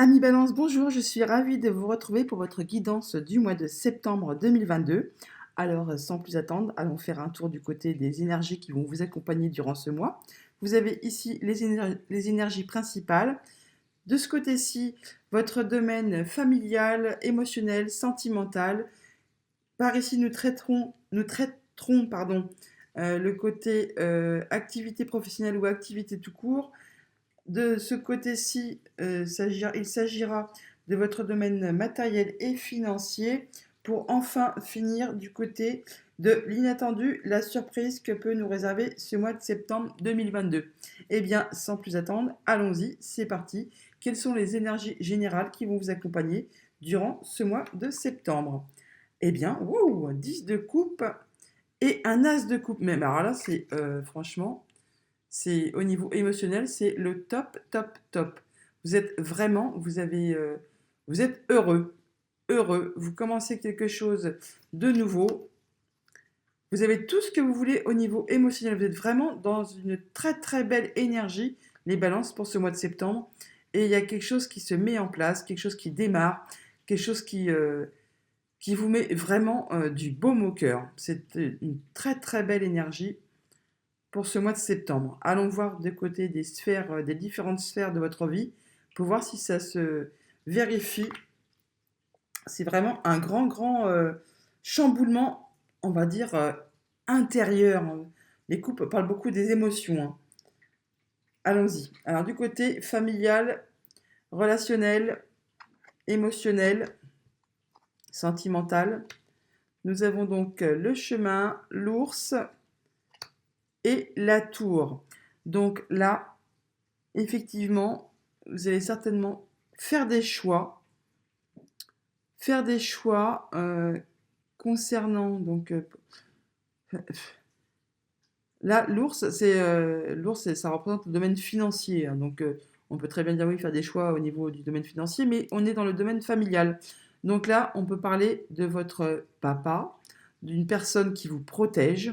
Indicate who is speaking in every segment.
Speaker 1: Amis Balance, bonjour, je suis ravie de vous retrouver pour votre guidance du mois de septembre 2022. Alors, sans plus attendre, allons faire un tour du côté des énergies qui vont vous accompagner durant ce mois. Vous avez ici les énergies principales. De ce côté-ci, votre domaine familial, émotionnel, sentimental. Par ici, nous traiterons le côté activité professionnelle ou activité tout court. De ce côté-ci, il s'agira de votre domaine matériel et financier pour enfin finir du côté de l'inattendu, la surprise que peut nous réserver ce mois de septembre 2022. Eh bien, sans plus attendre, allons-y, c'est parti. Quelles sont les énergies générales qui vont vous accompagner durant ce mois de septembre? Eh bien, wow, 10 de coupe et un as de coupe. Mais alors là, c'est franchement, c'est au niveau émotionnel, c'est le top, top, top. Vous êtes vraiment, vous êtes heureux, heureux. Vous commencez quelque chose de nouveau. Vous avez tout ce que vous voulez au niveau émotionnel. Vous êtes vraiment dans une très, très belle énergie, les balances, pour ce mois de septembre. Et il y a quelque chose qui se met en place, quelque chose qui démarre, quelque chose qui vous met vraiment du baume au cœur. C'est une très, très belle énergie pour ce mois de septembre. Allons voir de côté des sphères, des différentes sphères de votre vie pour voir si ça se vérifie. C'est vraiment un grand, grand chamboulement, on va dire, intérieur. Les couples parlent beaucoup des émotions, hein. Allons-y. Alors du côté familial, relationnel, émotionnel, sentimental, nous avons donc le chemin, l'ours et la tour. Donc là, effectivement, vous allez certainement faire des choix, concernant donc là l'ours, ça représente le domaine financier, hein. Donc on peut très bien dire oui, faire des choix au niveau du domaine financier, mais on est dans le domaine familial. Donc là, on peut parler de votre papa, d'une personne qui vous protège.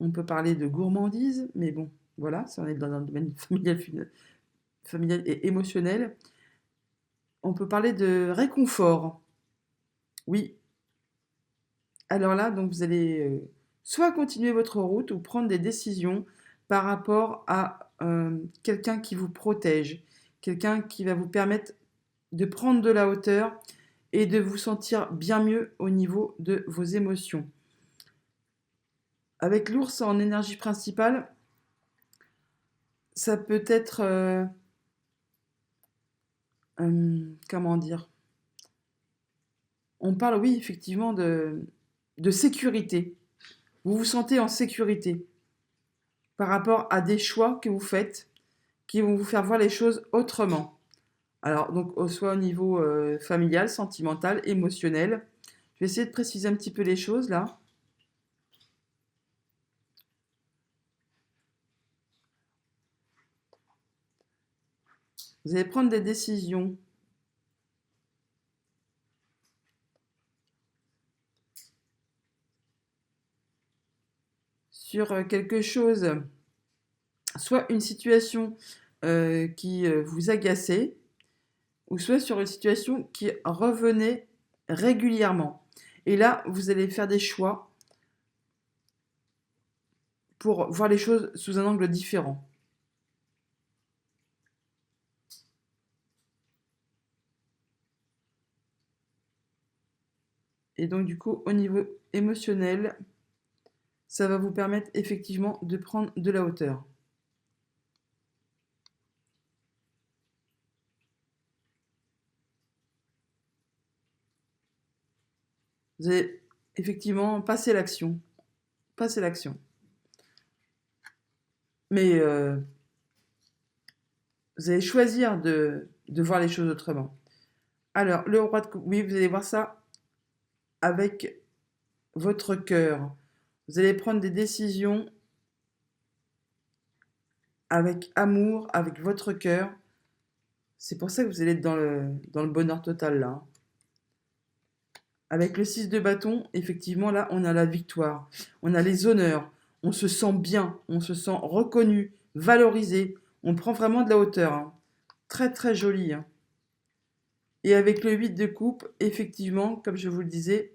Speaker 1: On peut parler de gourmandise, mais bon, voilà, ça on est dans un domaine familial et émotionnel. On peut parler de réconfort. Oui. Alors là, donc vous allez soit continuer votre route ou prendre des décisions par rapport à quelqu'un qui vous protège, quelqu'un qui va vous permettre de prendre de la hauteur et de vous sentir bien mieux au niveau de vos émotions. Avec l'ours en énergie principale, ça peut être, comment dire, on parle, oui, effectivement, de sécurité. Vous vous sentez en sécurité par rapport à des choix que vous faites qui vont vous faire voir les choses autrement. Alors, donc, soit au niveau familial, sentimental, émotionnel. Je vais essayer de préciser un petit peu les choses là. Vous allez prendre des décisions sur quelque chose, soit une situation qui vous agaçait, ou soit sur une situation qui revenait régulièrement. Et là, vous allez faire des choix pour voir les choses sous un angle différent. Et donc, du coup, au niveau émotionnel, ça va vous permettre effectivement de prendre de la hauteur. Vous allez effectivement passer l'action. Passer l'action. Mais vous allez choisir de voir les choses autrement. Alors, le roi de coupe, oui, vous allez voir ça avec votre cœur. Vous allez prendre des décisions avec amour, avec votre cœur. C'est pour ça que vous allez être dans le bonheur total là. Avec le 6 de bâton, effectivement, là, on a la victoire. On a les honneurs. On se sent bien. On se sent reconnu, valorisé. On prend vraiment de la hauteur, hein. Très, très joli, hein. Et avec le 8 de coupe, effectivement, comme je vous le disais,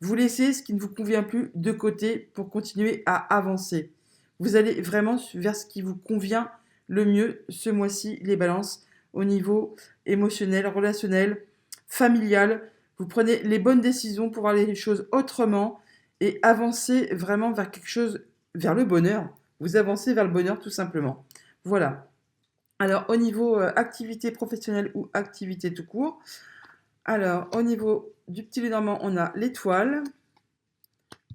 Speaker 1: vous laissez ce qui ne vous convient plus de côté pour continuer à avancer. Vous allez vraiment vers ce qui vous convient le mieux ce mois-ci, les balances, au niveau émotionnel, relationnel, familial. Vous prenez les bonnes décisions pour voir les choses autrement et avancer vraiment vers quelque chose, vers le bonheur. Vous avancez vers le bonheur tout simplement. Voilà. Alors, au niveau activité professionnelle ou activité tout court, alors au niveau du petit Lénormand, on a l'étoile,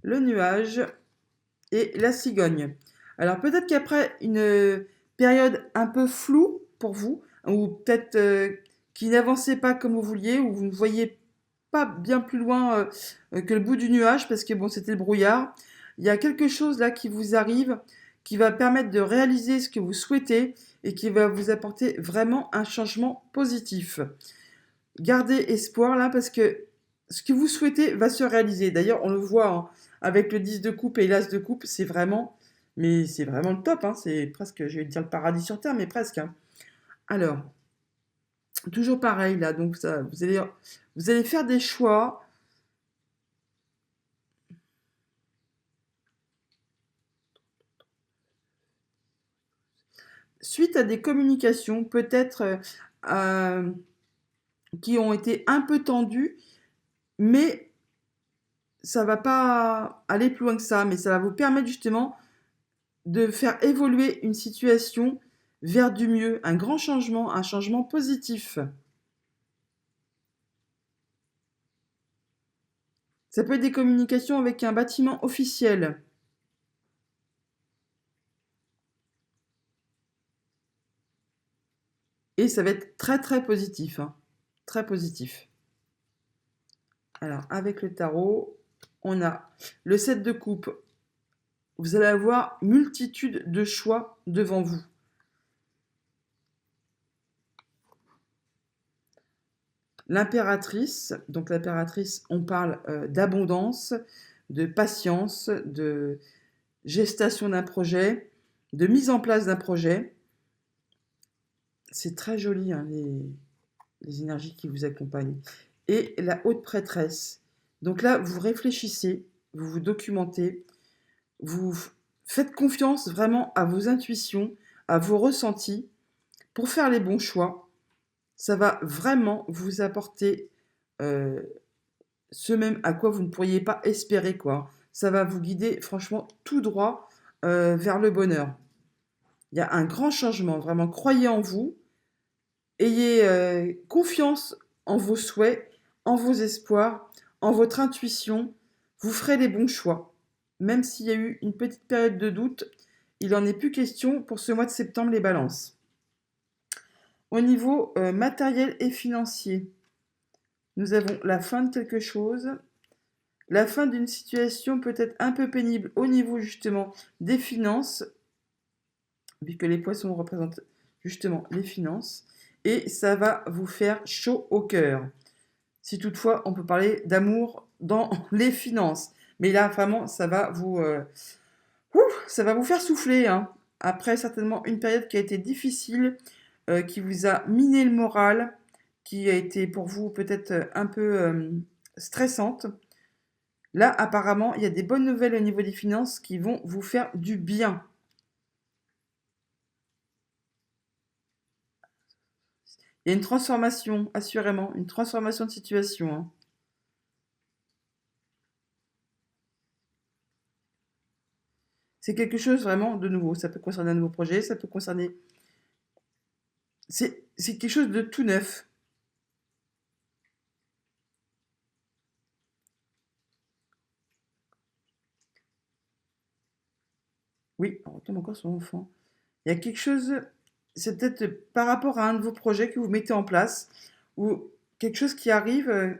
Speaker 1: le nuage et la cigogne. Alors, peut-être qu'après une période un peu floue pour vous, ou peut-être qui n'avançait pas comme vous vouliez, ou vous ne voyez pas bien plus loin que le bout du nuage, parce que bon, c'était le brouillard, il y a quelque chose là qui vous arrive, qui va permettre de réaliser ce que vous souhaitez et qui va vous apporter vraiment un changement positif. Gardez espoir là parce que ce que vous souhaitez va se réaliser. D'ailleurs, on le voit hein, avec le 10 de coupe et l'as de coupe, c'est vraiment, mais c'est vraiment le top. Hein, c'est presque, je vais dire le paradis sur terre, mais presque. Hein. Alors, toujours pareil là, donc ça, vous allez faire des choix. Suite à des communications, peut-être qui ont été un peu tendues, mais ça va pas aller plus loin que ça, mais ça va vous permettre justement de faire évoluer une situation vers du mieux, un grand changement, un changement positif. Ça peut être des communications avec un bâtiment officiel. Et ça va être très très positif. Hein. Très positif. Alors, avec le tarot, on a le 7 de coupe. Vous allez avoir multitude de choix devant vous. L'impératrice, donc l'impératrice, on parle d'abondance, de patience, de gestation d'un projet, de mise en place d'un projet. C'est très joli, hein, les énergies qui vous accompagnent. Et la haute prêtresse. Donc là, vous réfléchissez, vous vous documentez, vous faites confiance vraiment à vos intuitions, à vos ressentis pour faire les bons choix. Ça va vraiment vous apporter euh, ce même à quoi vous ne pourriez pas espérer, quoi. Ça va vous guider franchement tout droit vers le bonheur. Il y a un grand changement, vraiment. Croyez en vous, ayez confiance en vos souhaits, en vos espoirs, en votre intuition. Vous ferez les bons choix. Même s'il y a eu une petite période de doute, il n'en est plus question pour ce mois de septembre, les balances. Au niveau matériel et financier, nous avons la fin de quelque chose, la fin d'une situation peut-être un peu pénible au niveau justement des finances, vu que les poissons représentent justement les finances, et ça va vous faire chaud au cœur. Si toutefois on peut parler d'amour dans les finances, mais là vraiment ça va vous faire souffler. Hein. Après certainement une période qui a été difficile, qui vous a miné le moral, qui a été pour vous peut-être un peu stressante. Là, apparemment, il y a des bonnes nouvelles au niveau des finances qui vont vous faire du bien. Il y a une transformation, assurément, une transformation de situation. Hein. C'est quelque chose vraiment de nouveau. Ça peut concerner un nouveau projet, ça peut concerner... C'est quelque chose de tout neuf. Oui, on retombe encore sur l'enfant. Il y a quelque chose, c'est peut-être par rapport à un de vos projets que vous mettez en place, ou quelque chose qui arrive,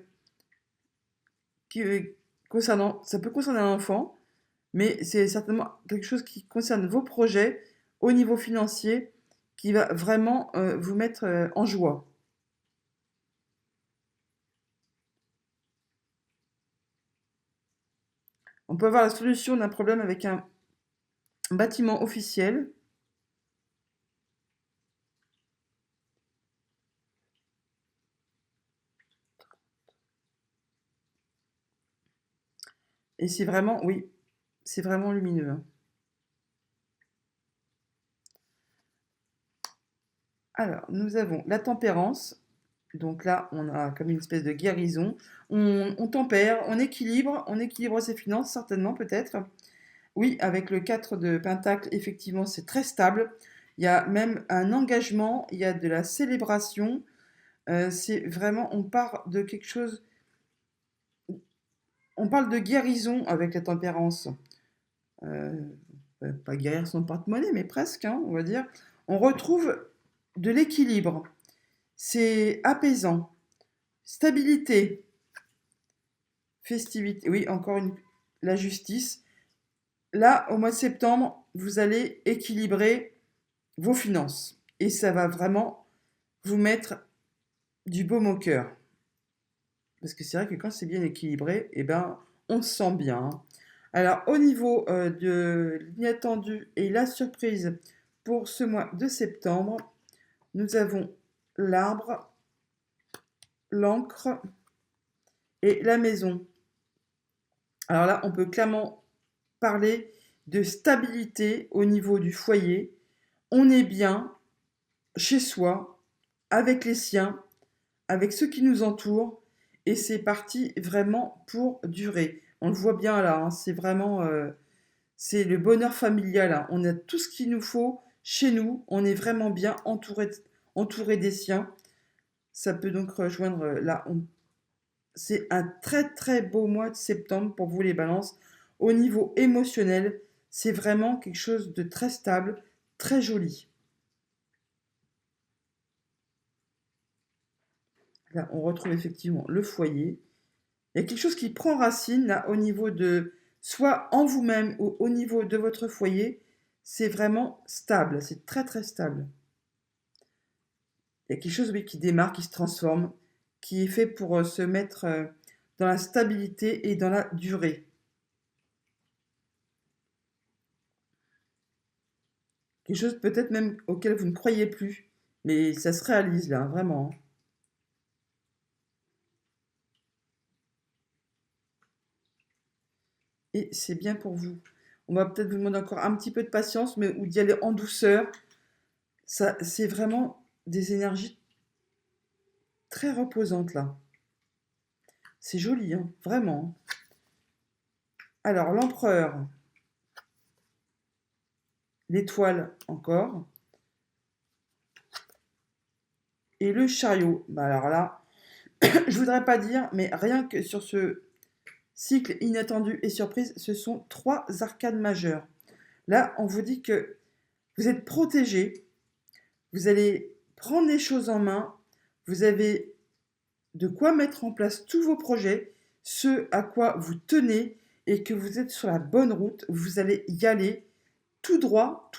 Speaker 1: concernant, ça peut concerner un enfant, mais c'est certainement quelque chose qui concerne vos projets au niveau financier, qui va vraiment vous mettre en joie. On peut avoir la solution d'un problème avec un bâtiment officiel. Et c'est vraiment, oui, c'est vraiment lumineux, hein. Alors, nous avons la tempérance. Donc là, on a comme une espèce de guérison. On tempère, on équilibre ses finances, certainement, peut-être. Oui, avec le 4 de Pentacle, effectivement, c'est très stable. Il y a même un engagement, il y a de la célébration. C'est vraiment, on part de quelque chose, on parle de guérison avec la tempérance. Euh, pas guérir son porte-monnaie, mais presque, hein, on va dire. On retrouve de l'équilibre. C'est apaisant. Stabilité, festivité, oui, encore une, la justice. Là, au mois de septembre, vous allez équilibrer vos finances. Et ça va vraiment vous mettre du baume au cœur. Parce que c'est vrai que quand c'est bien équilibré, eh ben, on se sent bien, hein. Alors, au niveau de l'inattendu et la surprise pour ce mois de septembre, nous avons l'arbre, l'encre et la maison. Alors là, on peut clairement parler de stabilité au niveau du foyer. On est bien chez soi, avec les siens, avec ceux qui nous entourent, et c'est parti vraiment pour durer. On le voit bien là, hein, c'est vraiment c'est le bonheur familial, hein. On a tout ce qu'il nous faut chez nous, on est vraiment bien entouré des siens. Ça peut donc rejoindre là, c'est un très très beau mois de septembre pour vous les balances. Au niveau émotionnel, c'est vraiment quelque chose de très stable, très joli. Là, on retrouve effectivement le foyer. Il y a quelque chose qui prend racine là au niveau de soit en vous-même ou au niveau de votre foyer. C'est vraiment stable, c'est très très stable. Il y a quelque chose oui, qui démarre, qui se transforme, qui est fait pour se mettre dans la stabilité et dans la durée. Quelque chose peut-être même auquel vous ne croyez plus, mais ça se réalise là, vraiment, hein. Et c'est bien pour vous. On va peut-être vous demander encore un petit peu de patience, mais ou d'y aller en douceur. Ça, c'est vraiment des énergies très reposantes là. C'est joli, hein, vraiment. Alors, l'empereur, l'étoile encore, et le chariot. Bah alors là, je voudrais pas dire, mais rien que sur ce cycle inattendu et surprise, ce sont trois arcanes majeures. Là, on vous dit que vous êtes protégé, vous allez prendre les choses en main, vous avez de quoi mettre en place tous vos projets, ce à quoi vous tenez et que vous êtes sur la bonne route, vous allez y aller tout droit,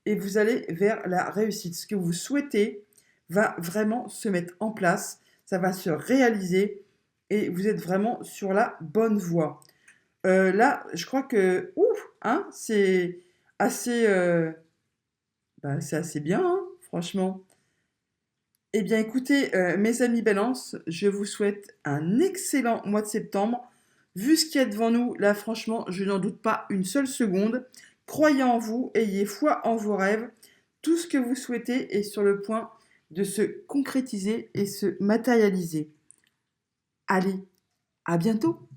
Speaker 1: et vous allez vers la réussite. Ce que vous souhaitez va vraiment se mettre en place, ça va se réaliser et vous êtes vraiment sur la bonne voie. Là, je crois que, ouf, hein, assez, c'est assez bien, hein, franchement. Eh bien, écoutez, mes amis Balance, je vous souhaite un excellent mois de septembre. Vu ce qu'il y a devant nous, là, franchement, je n'en doute pas une seule seconde. Croyez en vous, ayez foi en vos rêves. Tout ce que vous souhaitez est sur le point de se concrétiser et se matérialiser. Allez, à bientôt!